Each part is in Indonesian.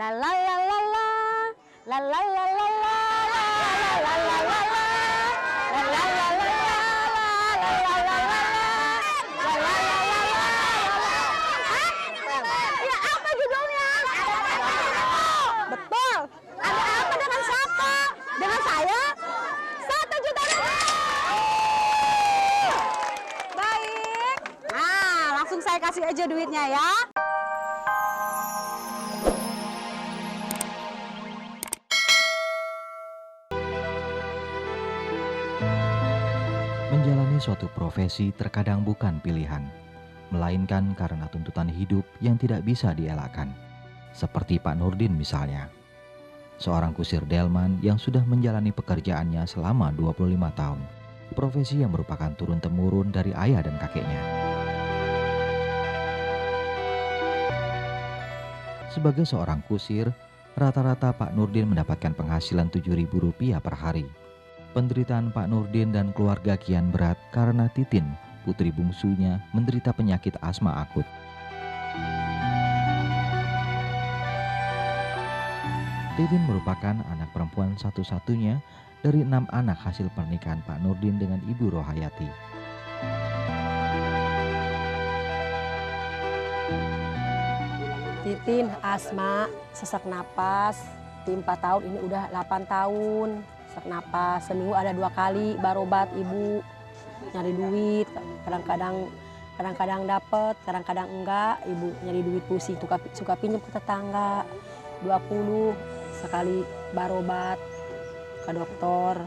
La la la la la, la la la la la, la la la la la, la la la la la, la la la la la, la la la la la. Ya apa judulnya? Betul. Ada apa dengan siapa? Dengan saya? 1 juta rupiah. Baik. Nah, langsung saya kasih aja duitnya ya. Menjalani suatu profesi terkadang bukan pilihan, melainkan karena tuntutan hidup yang tidak bisa dielakkan. Seperti Pak Nurdin misalnya, seorang kusir delman yang sudah menjalani pekerjaannya selama 25 tahun, profesi yang merupakan turun-temurun dari ayah dan kakeknya. Sebagai seorang kusir, rata-rata Pak Nurdin mendapatkan penghasilan Rp7.000 per hari. Penderitaan Pak Nurdin dan keluarga kian berat karena Titin, putri bungsunya, menderita penyakit asma akut. Titin merupakan anak perempuan satu-satunya dari 6 anak hasil pernikahan Pak Nurdin dengan Ibu Rohayati. Titin asma, sesak napas, di 4 tahun ini udah 8 tahun. Sesak napas, seminggu ada 2 kali barobat ibu, nyari duit, kadang-kadang dapet, kadang-kadang enggak, ibu nyari duit pusing, suka pinjam ke tetangga, 20 sekali barobat ke dokter.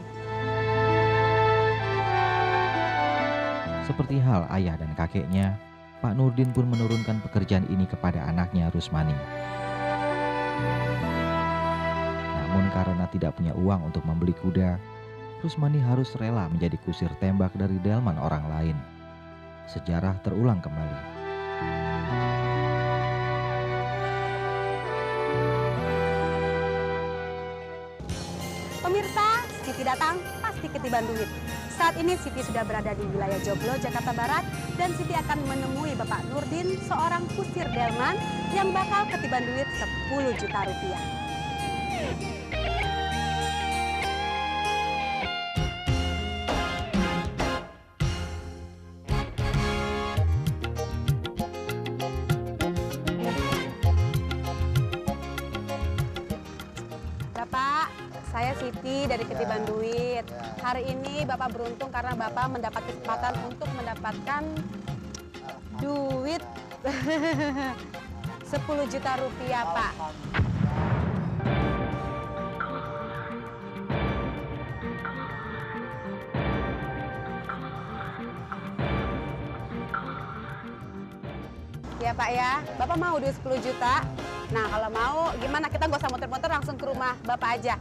Seperti hal ayah dan kakeknya, Pak Nurdin pun menurunkan pekerjaan ini kepada anaknya Rusmani. Namun karena tidak punya uang untuk membeli kuda, Rusmani harus rela menjadi kusir tembak dari delman orang lain. Sejarah terulang kembali. Pemirsa, Siti datang pasti ketiban duit. Saat ini Siti sudah berada di wilayah Joglo, Jakarta Barat, dan Siti akan menemui Bapak Nurdin, seorang kusir delman yang bakal ketiban duit 10 juta rupiah. Bapak, saya Siti dari Ketiban Duit. Hari ini Bapak beruntung karena Bapak mendapat kesempatan untuk mendapatkan duit 10 juta rupiah, Pak. Ya Pak ya, Bapak mau duit 10 juta? Nah kalau mau gimana, kita gak usah muter-muter, langsung ke rumah Bapak aja.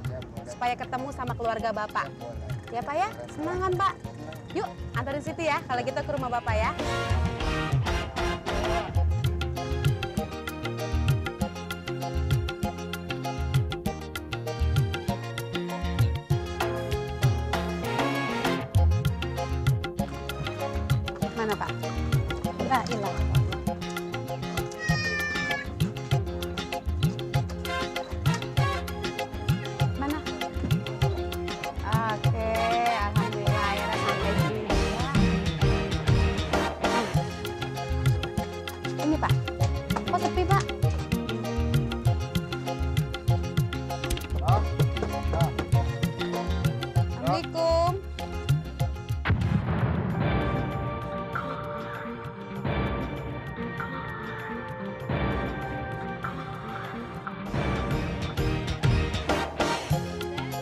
Supaya ketemu sama keluarga Bapak. Ya Pak ya, senang kan Pak? Yuk antarin Siti ya, kalau gitu ke rumah Bapak ya. Mana Pak? La ilah. Mana? Oke, alhamdulillah ya sampai juga. Ini Pak, kok sepi Pak? Assalamualaikum.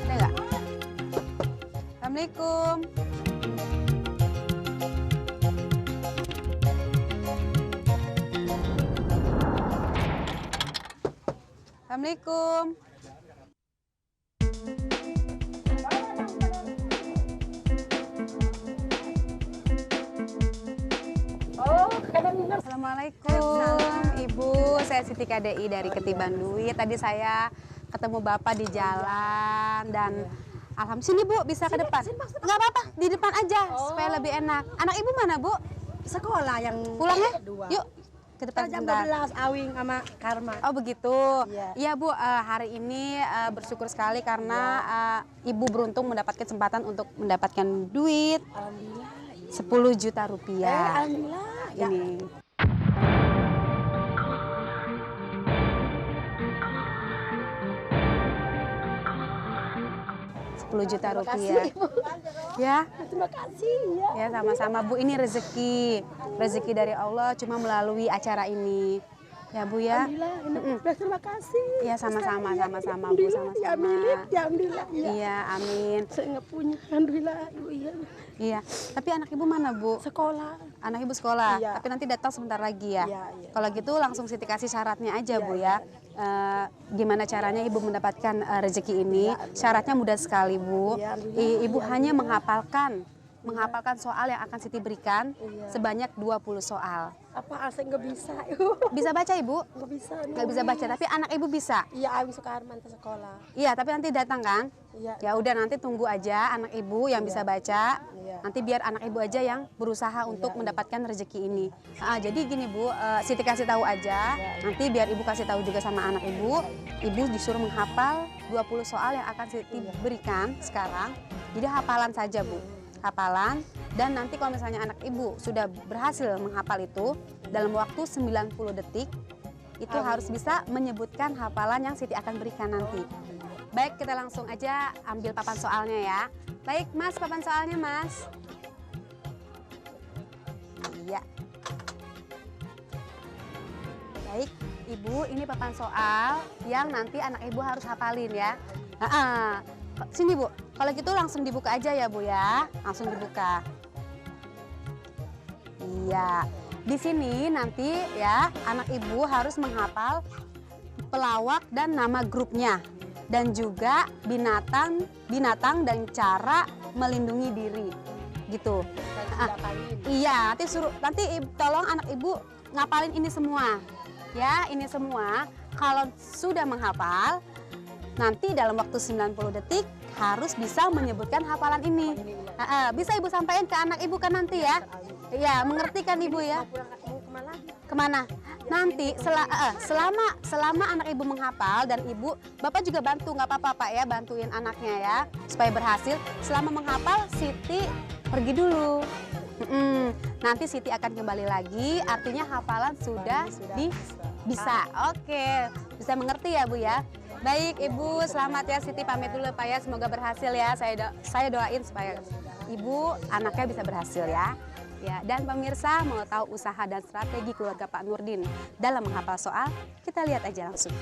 Ada nggak? Assalamualaikum. Assalamualaikum. Assalamualaikum, Ibu. Saya Siti KDI dari Ketiban Duit. Tadi saya ketemu Bapak di jalan dan alhamdulillah. Sini Bu, bisa ke depan. Nggak apa-apa, di depan aja supaya lebih enak. Anak Ibu mana Bu? Sekolah yang Pulang ya? kedua. Yuk, ke depan Jam sebentar. 12 Awing sama Karma. Oh begitu. Iya. Iya Bu, hari ini bersyukur sekali karena Ibu beruntung mendapat kesempatan untuk mendapatkan duit Alhamdulillah. 10 juta rupiah. Alhamdulillah. Ya. Ini. Juta Terima kasih, rupiah. Ibu. Ya, Terima kasih ya. ya sama-sama Bu. Ini rezeki dari Allah cuma melalui acara ini. Ya Bu ya. Alhamdulillah. Terima kasih. Iya sama-sama, Ya, sama-sama Bu, alhamdulillah, ya sama-sama. milik, ya alhamdulillah. Ya. Iya, amin. Saya nggak punya, alhamdulillah Ibu ya. Iya. Tapi anak Ibu mana Bu? Sekolah. Anak Ibu sekolah. Iya. Tapi nanti datang sebentar lagi ya. Iya, iya. Kalau gitu langsung Siti kasih syaratnya aja Iya, Bu iya. ya. Gimana caranya Ibu mendapatkan rezeki ini? Syaratnya mudah sekali Bu. Iya, alhamdulillah. Ibu hanya menghafalkan soal yang akan Siti berikan Iya. sebanyak 20 soal. Apa saya nggak bisa, Ibu? Bisa baca Ibu? Nggak bisa. Nggak bisa baca, tapi anak Ibu bisa. Iya, Awing Sukarman ke sekolah. Iya, tapi nanti datang kan? Iya. Ya udah nanti tunggu aja anak Ibu yang bisa baca. Iya. Nanti biar anak Ibu aja yang berusaha untuk mendapatkan rezeki ini. Jadi gini Bu, Siti kasih tahu aja. Nanti biar Ibu kasih tahu juga sama anak Ibu. Ibu disuruh menghafal 20 soal yang akan Siti berikan sekarang. Jadi hafalan saja Bu. Hafalan, dan nanti kalau misalnya anak Ibu sudah berhasil menghafal itu dalam waktu 90 detik, itu harus bisa menyebutkan hafalan yang Siti akan berikan nanti. Baik, kita langsung aja ambil papan soalnya ya. Baik Mas, papan soalnya Mas. Iya. Baik, Ibu, ini papan soal yang nanti anak Ibu harus hafalin ya. Sini Bu, kalau gitu langsung dibuka aja ya Bu ya. Langsung dibuka. Iya, di sini nanti ya anak Ibu harus menghafal pelawak dan nama grupnya. Dan juga binatang dan cara melindungi diri. Gitu. Iya, nanti tolong anak Ibu ngapalin ini semua. Ya, ini semua. Kalau sudah menghafal, nanti dalam waktu 90 detik harus bisa menyebutkan hafalan ini. Bisa Ibu sampaikan ke anak Ibu kan nanti ya? Iya, mengerti kan Ibu ya? Kemana? Nanti selama anak Ibu menghafal dan Bapak juga bantu, nggak apa-apa Pak ya, bantuin anaknya ya supaya berhasil. Selama menghafal, Siti pergi dulu. Nanti Siti akan kembali lagi, artinya hafalan sudah bisa. Oke, bisa mengerti ya Bu ya? Baik Ibu, selamat ya. Siti pamit dulu Pak ya, semoga berhasil ya. Saya doain supaya Ibu anaknya bisa berhasil ya. Ya, dan pemirsa mau tahu usaha dan strategi keluarga Pak Nurdin dalam menghafal soal? Kita lihat aja langsung.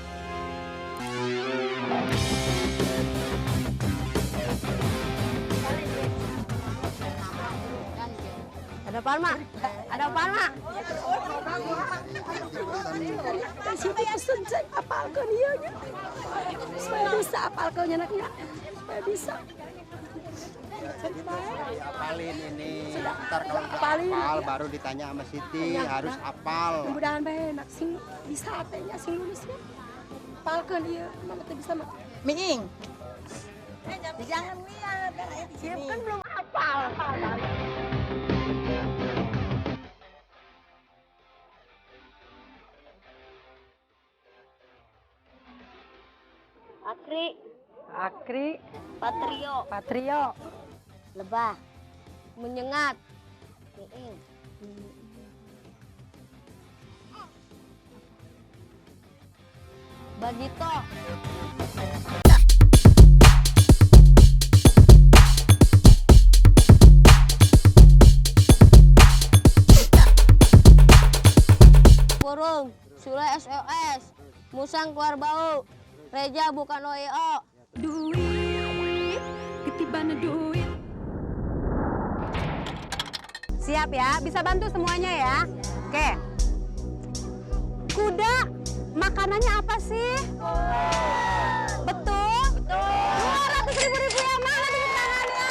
Ada apaan Mak? Ada apaan Mak? Siti pesen saya apalkan dia supaya bisa apalkan anaknya, supaya bisa. Apalin ini, ntar kalau udah Apalin. apal baru ditanya sama Siti, harus apal. Mudah-mudahan enak sing bisa atenya sing lulus ya. Apalkan dia, mama tuh bisa mak. Miing. Jangan lihat, dia kan belum hafal. Akri, Patrio, lebah, menyengat, Miing. bagito. Burung, Sule SOS, Musang keluar bau, Reja bukan OEO. Duit, ketibaan duit. Siap ya, bisa bantu semuanya ya. Oke. Kuda, makanannya apa sih? Betul? Betul. 200.000 rupiah, mana tepuk tangannya?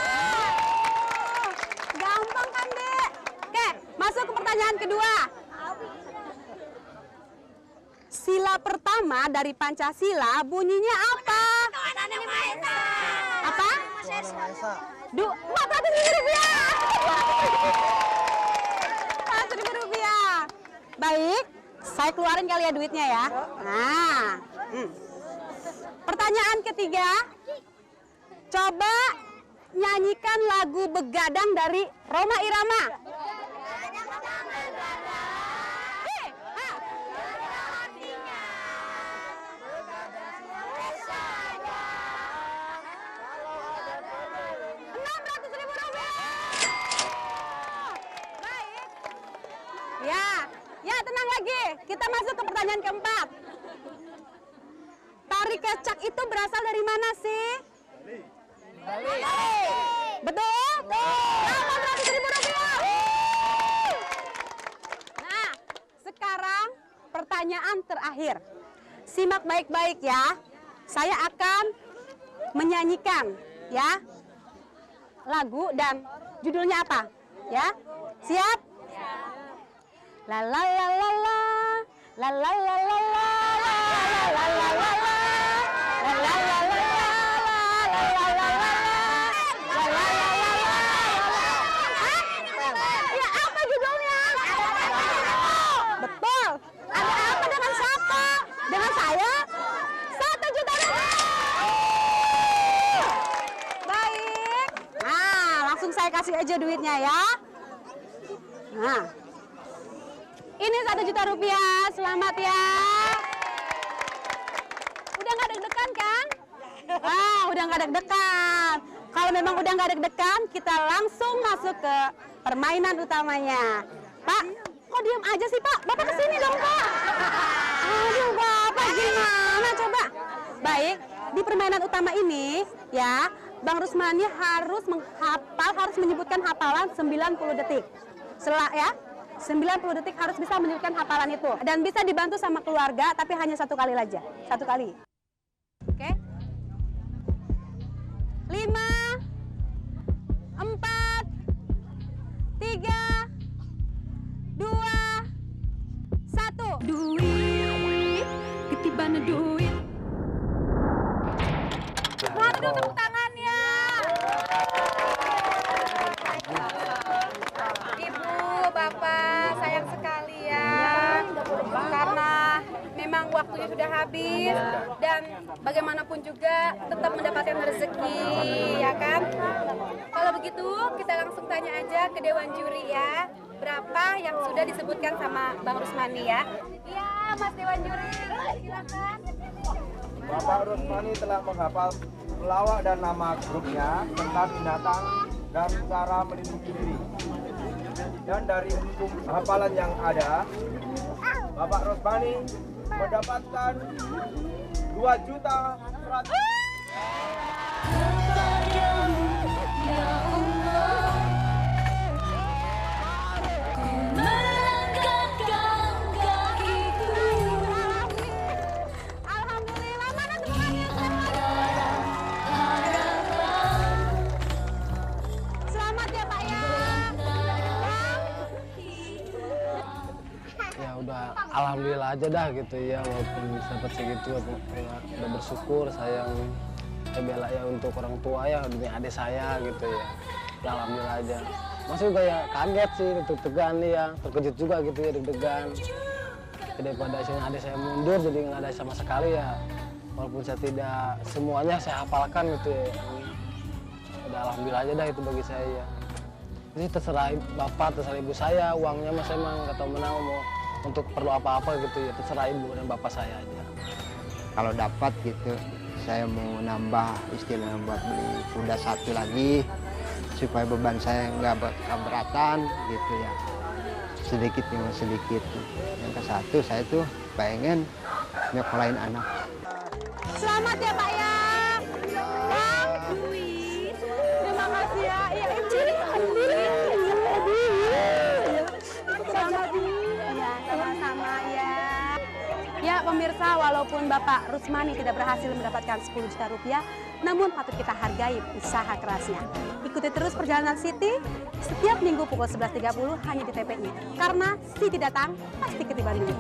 Gampang kan, Dek? Oke, masuk ke pertanyaan kedua. Sila pertama dari Pancasila bunyinya apa? Apa? 400.000 rupiah. 400.000 rupiah. Baik, Saya keluarin kali ya duitnya ya. Nah, pertanyaan ketiga, coba nyanyikan lagu Begadang dari Rhoma Irama. Ya, tenang lagi. Kita masuk ke pertanyaan keempat. Tari kecak itu berasal dari mana sih? Bali. Betul? Rp800.000. Nah, sekarang pertanyaan terakhir. Simak baik-baik ya. Saya akan menyanyikan ya lagu dan judulnya apa? Ya, siap? La la la la la la la la la la la la la la. Betul. Ada apa dengan siapa? Dengan saya? 1 juta rupiah. Baik. Nah, langsung saya kasih aja duitnya ya. Nah, ini 1 juta rupiah. Selamat ya. Udah nggak deg-degan kan? Udah nggak deg-degan. Kalau memang udah nggak deg-degan, kita langsung masuk ke permainan utamanya. Pak, kok diem aja sih Pak? Bapak kesini dong Pak. Aduh Bapak gimana coba? Baik, di permainan utama ini ya, Bang Rusmani harus menghafal, harus menyebutkan hafalan 90 detik. Ya, 90 detik harus bisa menyebutkan hafalan itu. Dan bisa dibantu sama keluarga, tapi hanya 1 kali aja. 1 kali. Oke? 5, 4, 3, 2, 1. Duit, ketibaan duit. Mana dong tepuk tangannya? Ibu, Bapak, sayang sekali ya. Karena memang waktunya sudah habis dan bagaimanapun juga tetap mendapatkan rezeki, ya kan? Kalau begitu kita langsung tanya aja ke Dewan Juri ya. Berapa yang sudah disebutkan sama Bang Rusmani ya? Iya, Mas Dewan Juri, silakan. Bapak Rusmani telah menghafal pelawak dan nama grupnya, tentang binatang dan cara melindungi diri. Dan dari hukum hafalan yang ada, Bapak Rusmani mendapatkan 2 juta 100. Alhamdulillah, mana semuanya? Selamat ya Pak ya. Ya udah alhamdulillah aja dah gitu ya, walaupun bisa dapat segitu ya, udah bersyukur saya bela ya untuk orang tua ya demi adik saya gitu ya. Ya alhamdulillah aja. Masih juga ya kaget sih, deg-degan ya, terkejut juga gitu ya, deg-degan. Daripada adik saya mundur jadi nggak ada sama sekali ya. Walaupun saya tidak semuanya saya hafalkan gitu ya. Udah alhamdulillah aja dah itu bagi saya ya. Jadi terserah bapak, terserah ibu saya, uangnya mas saya emang nggak tahu mana mau untuk perlu apa-apa gitu ya, terserah ibu dan bapak saya aja. Kalau dapat gitu, saya mau nambah istilahnya buat beli kuda 1 lagi supaya beban saya nggak keberatan gitu ya. Sedikit memang sedikit. Yang ke-1 saya tuh pengen nyekolahin anak. Selamat ya Pak ya. Bang, duit. Terima kasih ya. Iya, selamat ya, sama-sama ya. Ya pemirsa, walaupun Bapak Rusmani tidak berhasil mendapatkan 10 juta rupiah, namun patut kita hargai usaha kerasnya. Ikuti terus perjalanan Siti setiap minggu pukul 11.30 hanya di TPI. Karena Siti datang, pasti ketiban duit.